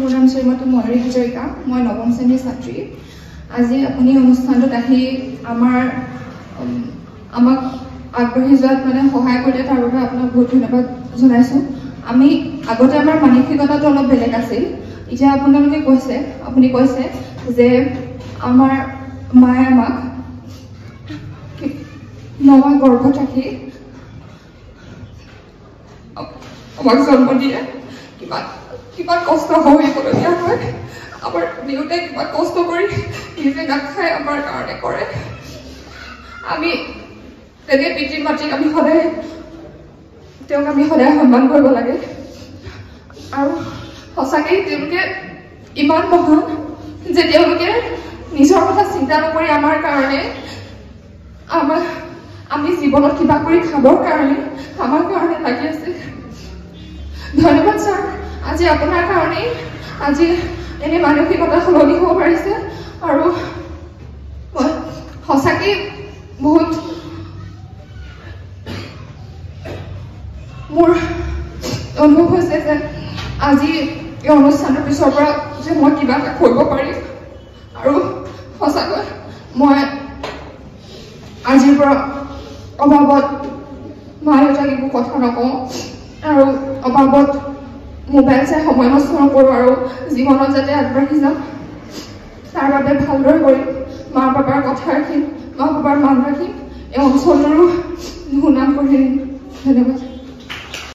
মোৰ নাম শ্ৰীমতী ময়ূৰী হাজৰিকা, মই নৱম শ্ৰেণীৰ ছাত্ৰী। আজি আপুনি অনুষ্ঠানটোত আহি আমাক আগবাঢ়ি যোৱাত সহায় কৰিলে তাৰ বাবে আপোনাক বহুত ধন্যবাদ জনাইছোঁ। আমি আগতে আমাৰ মানসিকতাটো অলপ বেলেগ আছিল। এতিয়া আপুনি কৈছে যে আমাৰ মায়ে আমাক 9 মাহ গৰ্ভত ৰাখি আমাক জন্ম দিয়ে। কিমান কষ্ট হ'বলগীয়া হয়। আমাৰ দেউতাই কিমান কষ্ট কৰি নিজে নাখায় আমাৰ কাৰণে কৰে। আমি তেনে পিতৃ মাতৃক আমি সদায় সন্মান কৰিব লাগে। আৰু সঁচাকৈ তেওঁলোকে ইমান মহান যে তেওঁলোকে নিজৰ কথা চিন্তা নকৰি আমাৰ কাৰণে আমি জীৱনত কিবা কৰি খাবৰ কাৰণে আমাৰ কাৰণে লাগি আছে। ধন্যবাদ ছাৰ। আজি আপোনাৰ কাৰণেই আজি এনে মানসিকতা সলনি হ'ব পাৰিছে। আৰু সঁচাকৈ বহুত মোৰ অনুভৱ হৈছে যে আজি এই অনুষ্ঠানটোৰ পিছৰ পৰা যে মই কিবা এটা কৰিব পাৰিম। আৰু সঁচাকৈ মই আজিৰ পৰা অভাৱত মা দেউতাক একো কথা নকওঁ আৰু অভাৱত মোবাইল চাই সময় নষ্ট নকৰোঁ আৰু জীৱনত যাতে আগবাঢ়ি যাম তাৰ বাবে ভালদৰে কৰিম। মা পাপাৰ কথা ৰাখিম, মা পাপাৰ মান ৰাখিম, এই অঞ্চলৰো সুনাম কঢ়িয়াম। ধন্যবাদ।